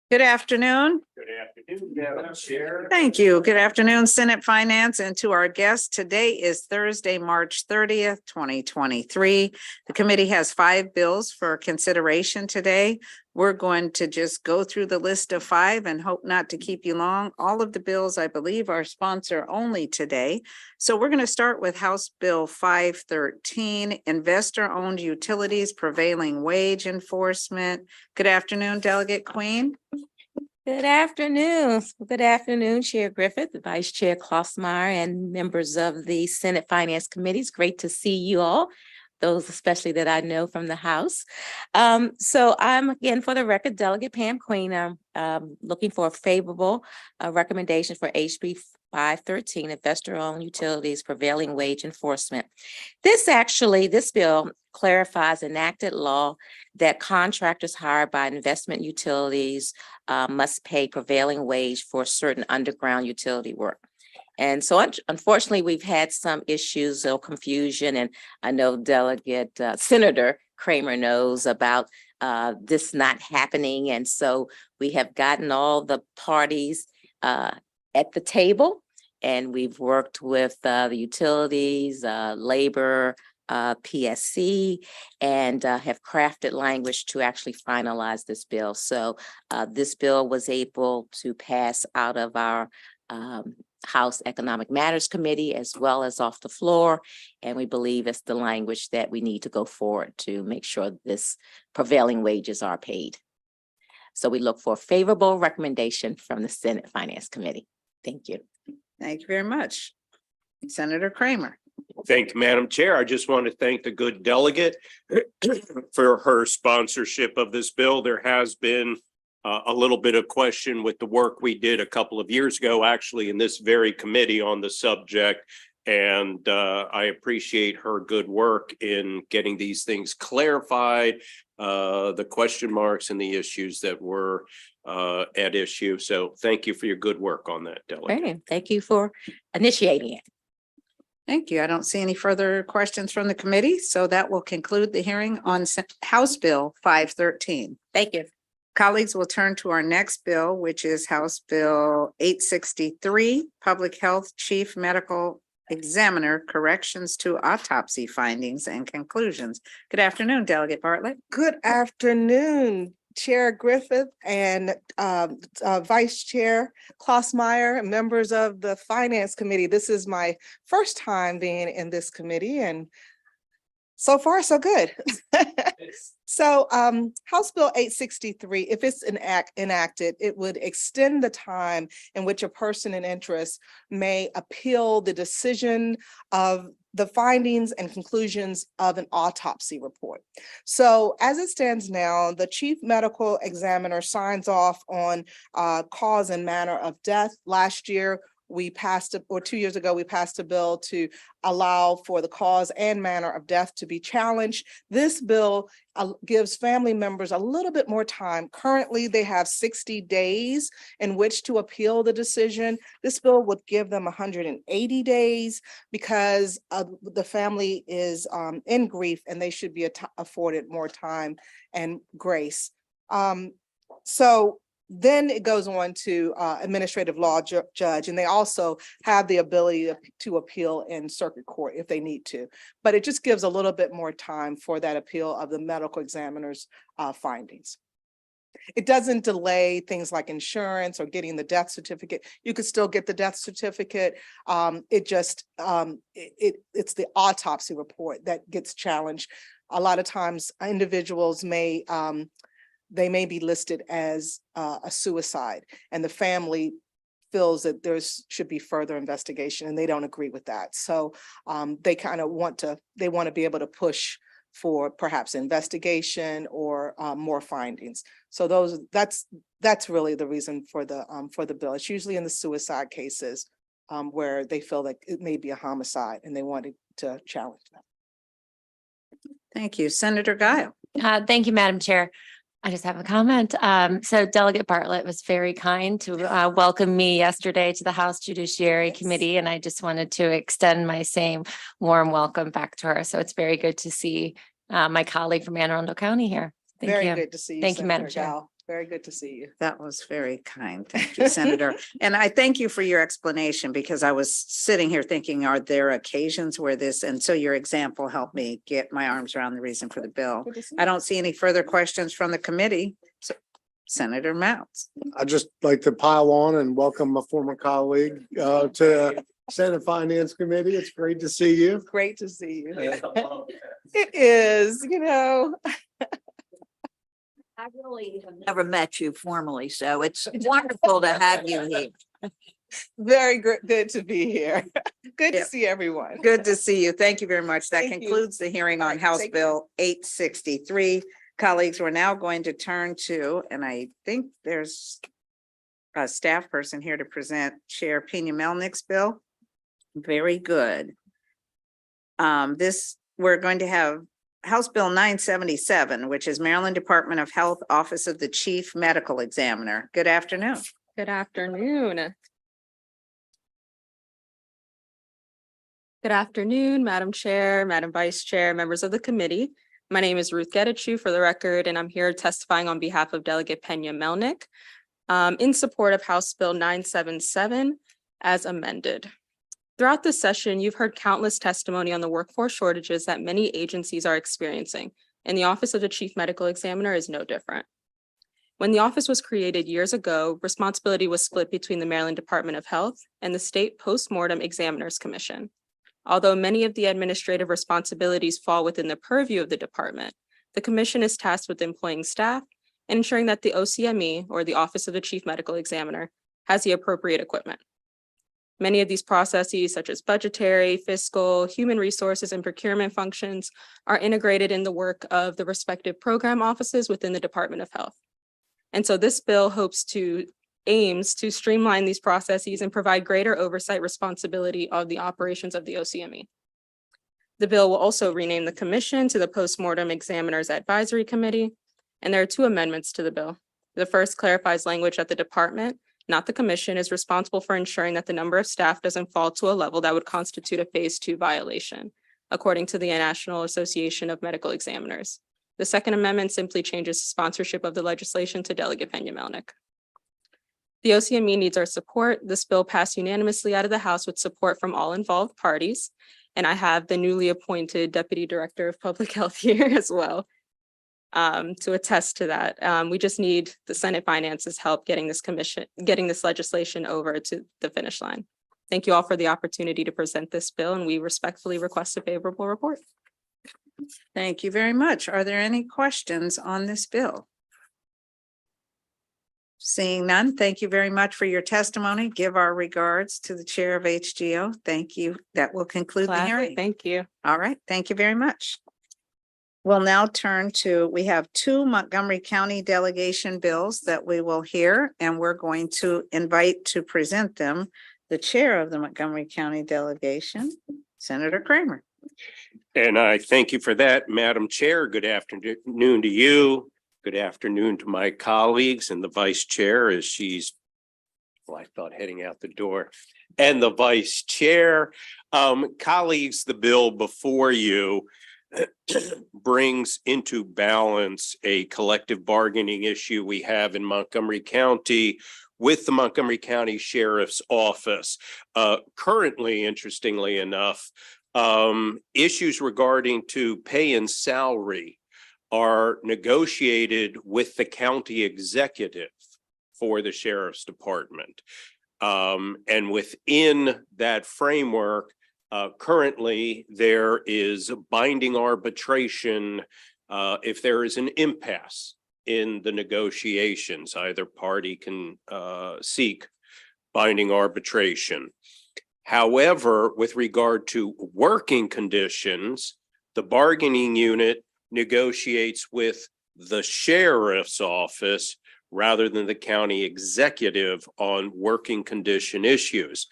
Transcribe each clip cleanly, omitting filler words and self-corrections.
Good afternoon. Good afternoon, Madam Chair. Thank you. Good afternoon, Senate Finance, and to our guests. Today is Thursday, March 30th, 2023. The committee has 5 bills for consideration today. We're going to just go through the list of 5 and hope not to keep you long. All of the bills, I believe, are sponsor only today. So we're going to start with House Bill 513, Investor-Owned Utilities Prevailing Wage Enforcement. Good afternoon, Delegate Queen. Good afternoon. Good afternoon, Chair Griffith, Vice Chair Klossmeyer, and members of the Senate Finance Committee. It's great to see you all, those especially that I know from the House. So I'm, again, for the record, Delegate Pam Queen. I'm looking for a favorable recommendation for HB 513, Investor-Owned Utilities Prevailing Wage Enforcement. This bill clarifies enacted law that contractors hired by investment utilities must pay prevailing wage for certain underground utility work. And so unfortunately, we've had some issues or confusion, and I know Delegate Senator Kramer knows about this not happening. And so we have gotten all the parties at the table, and we've worked with the utilities, labor, PSC, and have crafted language to actually finalize this bill. So this bill was able to pass out of our House Economic Matters Committee as well as off the floor. And we believe it's the language that we need to go forward to make sure this prevailing wages are paid. So we look for a favorable recommendation from the Senate Finance Committee. Thank you. Thank you very much. Senator Kramer. Thank you, Madam Chair. I just want to thank the good delegate for her sponsorship of this bill. There has been a little bit of question with the work we did a couple of years ago, actually, in this very committee on the subject. And I appreciate her good work in getting these things clarified, the question marks and the issues that were at issue. So thank you for your good work on that, delegate. Great. Thank you for initiating it. Thank you. I don't see any further questions from the committee, so that will conclude the hearing on House Bill 513. Thank you. Colleagues, will turn to our next bill, which is House Bill 863, Public Health Chief Medical Examiner Corrections to Autopsy Findings and Conclusions. Good afternoon, Delegate Bartlett. Good afternoon, Chair Griffith and Vice Chair Klossmeyer, members of the Finance Committee. This is my first time being in this committee, and so far, so good. So House Bill 863, if it's enacted, it would extend the time in which a person in interest may appeal the decision of the findings and conclusions of an autopsy report. So as it stands now, the chief medical examiner signs off on cause and manner of death. Last year, we passed, or 2 years ago, we passed a bill to allow for the cause and manner of death to be challenged. This bill gives family members a little bit more time. Currently, they have 60 days in which to appeal the decision. This bill would give them 180 days because the family is in grief, and they should be afforded more time and grace. So then it goes on to administrative law judge, and they also have the ability to appeal in circuit court if they need to. But it just gives a little bit more time for that appeal of the medical examiner's findings. It doesn't delay things like insurance or getting the death certificate. You could still get the death certificate. It's the autopsy report that gets challenged. A lot of times individuals may they may be listed as a suicide, and the family feels that there should be further investigation, and they don't agree with that. So they kind of want to be able to push for perhaps investigation or more findings. So that's really the reason for the bill. It's usually in the suicide cases where they feel like it may be a homicide and they wanted to challenge that. Thank you. Senator Guile. Thank you, Madam Chair. I just have a comment. So Delegate Bartlett was very kind to welcome me yesterday to the House Judiciary Committee, and I just wanted to extend my same warm welcome back to her. So it's very good to see my colleague from Anne Arundel County here. Thank you. Very good to see you. Thank you, Madam Chair. Very good to see you. That was very kind. Thank you, Senator. And I thank you for your explanation because I was sitting here thinking, are there occasions where this, and so your example helped me get my arms around the reason for the bill. Good to see I you. don't see any further questions from the committee. So Senator Mounts. I'd just like to pile on and welcome a former colleague to Senate Finance Committee. It's great to see you. Great to see you. It is, I really have never met you formally, so it's wonderful to have you here. very good to be here. Good to Yeah. see everyone. Good to see you. Thank you very much. That Thank you. concludes the hearing All on right, House take care. Bill 863. Colleagues, we're now going to turn to, and I think there's a staff person here to present Chair Pena Melnick's bill. Very good. We're going to have House Bill 977, which is Maryland Department of Health, Office of the Chief Medical Examiner. Good afternoon. Good afternoon. Good afternoon, Madam Chair, Madam Vice Chair, members of the committee. My name is Ruth Getachew for the record, and I'm here testifying on behalf of Delegate Pena Melnick in support of House Bill 977 as amended. Throughout this session, you've heard countless testimony on the workforce shortages that many agencies are experiencing, and the Office of the Chief Medical Examiner is no different. When the office was created years ago, responsibility was split between the Maryland Department of Health and the State Postmortem Examiners Commission. Although many of the administrative responsibilities fall within the purview of the department, the commission is tasked with employing staff and ensuring that the OCME, or the Office of the Chief Medical Examiner, has the appropriate equipment. Many of these processes, such as budgetary, fiscal, human resources, and procurement functions, are integrated in the work of the respective program offices within the Department of Health. And so this bill aims to streamline these processes and provide greater oversight responsibility of the operations of the OCME. The bill will also rename the commission to the Postmortem Examiners Advisory Committee, and there are two amendments to the bill. The first clarifies language that the department, not the commission, is responsible for ensuring that the number of staff doesn't fall to a level that would constitute a Phase 2 violation, according to the National Association of Medical Examiners. The second amendment simply changes sponsorship of the legislation to Delegate Pena Melnick. The OCME needs our support. This bill passed unanimously out of the House with support from all involved parties. And I have the newly appointed Deputy Director of Public Health here as well to attest to that. We just need the Senate Finance's help getting this legislation over to the finish line. Thank you all for the opportunity to present this bill, and we respectfully request a favorable report. Thank you very much. Are there any questions on this bill? Seeing none, thank you very much for your testimony. Give our regards to the chair of HGO. Thank you. That will conclude the Gladly. hearing. Thank you. All right, thank you very much. We'll now turn to, we have two Montgomery County delegation bills that we will hear, and we're going to invite to present them the chair of the Montgomery County delegation, Senator Kramer. And I thank you for that, Madam Chair. Good afternoon to you. Good afternoon to my colleagues and the vice chair as she's, well, I thought heading out the door, and the vice chair. Colleagues, the bill before you brings into balance a collective bargaining issue we have in Montgomery County with the Montgomery County Sheriff's Office. Currently, interestingly enough, issues regarding to pay and salary are negotiated with the county executive for the sheriff's department. And within that framework, currently there is binding arbitration if there is an impasse in the negotiations. Either party can seek binding arbitration. However, with regard to working conditions, the bargaining unit negotiates with the sheriff's office rather than the county executive on working condition issues.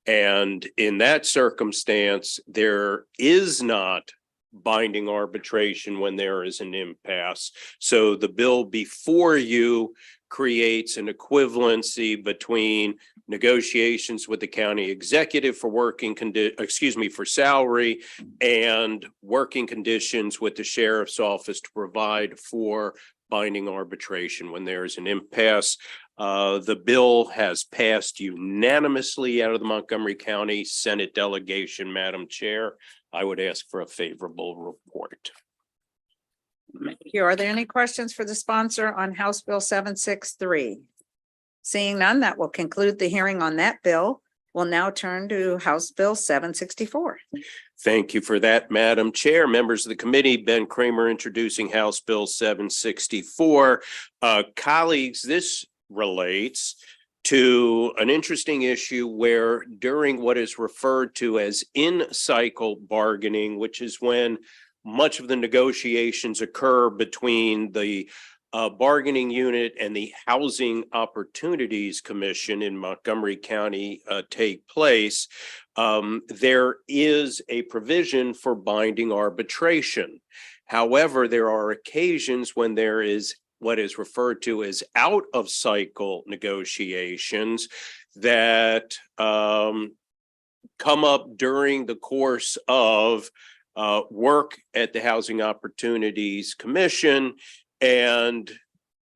And in that circumstance, there is not binding arbitration when there is an impasse. So the bill before you creates an equivalency between negotiations with the county executive for for salary and working conditions with the sheriff's office to provide for binding arbitration when there is an impasse. The bill has passed unanimously out of the Montgomery County Senate delegation, Madam Chair. I would ask for a favorable report. Thank you. Are there any questions for the sponsor on House Bill 763? Seeing none, that will conclude the hearing on that bill. We'll now turn to House Bill 764. Thank you for that, Madam Chair. Members of the committee, Ben Kramer introducing House Bill 764. Colleagues, this relates to an interesting issue where during what is referred to as in-cycle bargaining, which is when much of the negotiations occur between the bargaining unit and the Housing Opportunities Commission in Montgomery County take place, there is a provision for binding arbitration. However, there are occasions when there is what is referred to as out of cycle negotiations that come up during the course of work at the Housing Opportunities Commission. And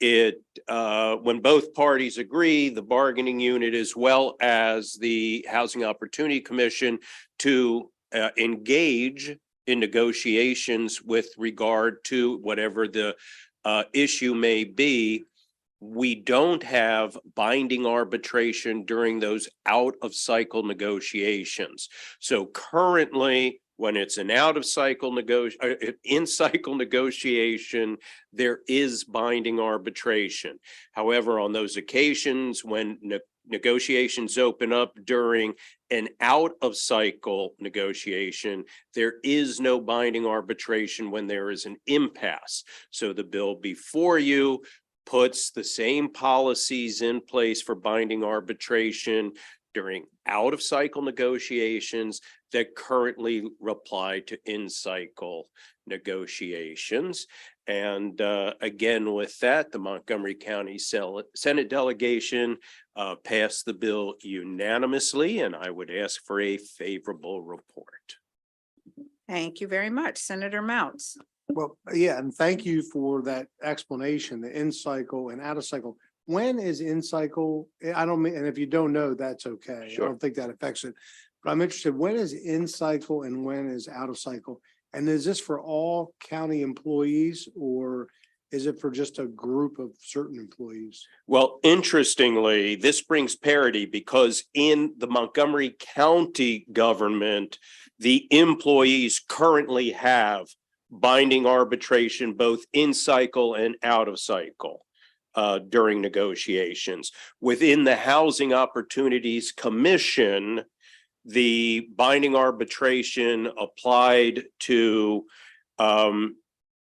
when both parties agree, the bargaining unit as well as the Housing Opportunity Commission to engage in negotiations with regard to whatever the issue may be, we don't have binding arbitration during those out of cycle negotiations. So currently, when it's an out of cycle in cycle negotiation, there is binding arbitration. However, on those occasions when negotiations open up during an out of cycle negotiation, there is no binding arbitration when there is an impasse. So the bill before you puts the same policies in place for binding arbitration during out of cycle negotiations that currently apply to in-cycle negotiations. And again, with that, the Montgomery County Senate delegation passed the bill unanimously, and I would ask for a favorable report. Thank you very much, Senator Mounts. Well, yeah, and thank you for that explanation, the in cycle and out of cycle. When is in cycle? I don't mean, and if you don't know, that's okay. Sure. I don't think that affects it. But I'm interested, when is in cycle and when is out of cycle? And is this for all county employees or is it for just a group of certain employees? Well, interestingly, this brings parity because in the Montgomery County government, the employees currently have binding arbitration, both in cycle and out of cycle during negotiations. Within the Housing Opportunities Commission, the binding arbitration applied to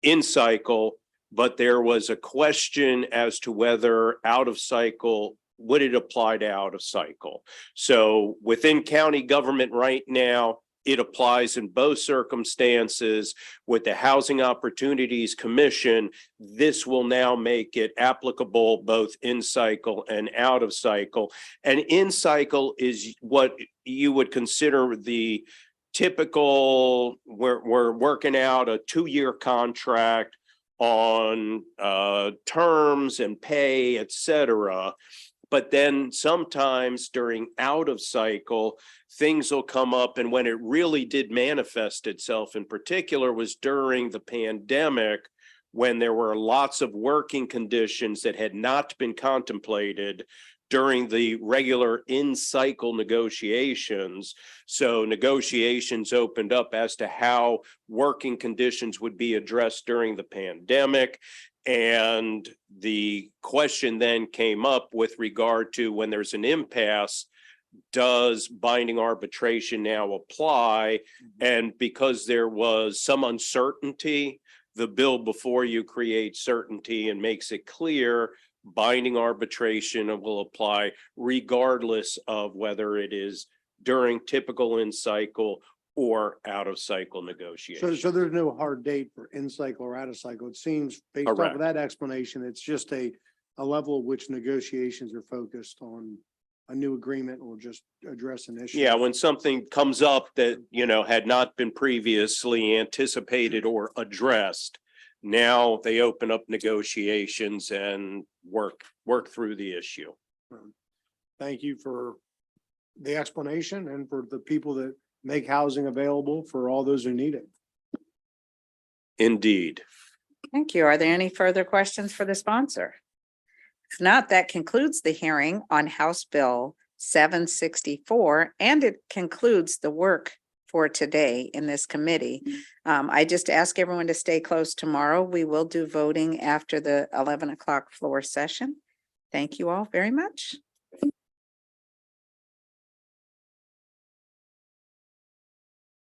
in cycle, but there was a question as to whether out of cycle, would it apply to out of cycle? So within county government right now, it applies in both circumstances. With the Housing Opportunities Commission, this will now make it applicable both in cycle and out of cycle. And in cycle is what you would consider the typical, we're working out a 2-year contract on terms and pay, et cetera. But then sometimes during out of cycle, things will come up. And when it really did manifest itself in particular was during the pandemic, when there were lots of working conditions that had not been contemplated during the regular in-cycle negotiations. So negotiations opened up as to how working conditions would be addressed during the pandemic. And the question then came up with regard to when there's an impasse, does binding arbitration now apply? And because there was some uncertainty, the bill before you creates certainty and makes it clear binding arbitration will apply regardless of whether it is during typical in-cycle or out of cycle negotiation. So there's no hard date for in cycle or out of cycle. It seems based off Correct. of that explanation, it's just a level of which negotiations are focused on a new agreement or just address an issue. Yeah, when something comes up that, had not been previously anticipated or addressed, Now they open up negotiations and work through the issue. Thank you for the explanation and for the people that make housing available for all those who need it. Indeed. Thank you. Are there any further questions for the sponsor? If not, that concludes the hearing on House Bill 764, and it concludes the work for today in this committee. I just ask everyone to stay close tomorrow. We will do voting after the 11 o'clock floor session. Thank you all very much.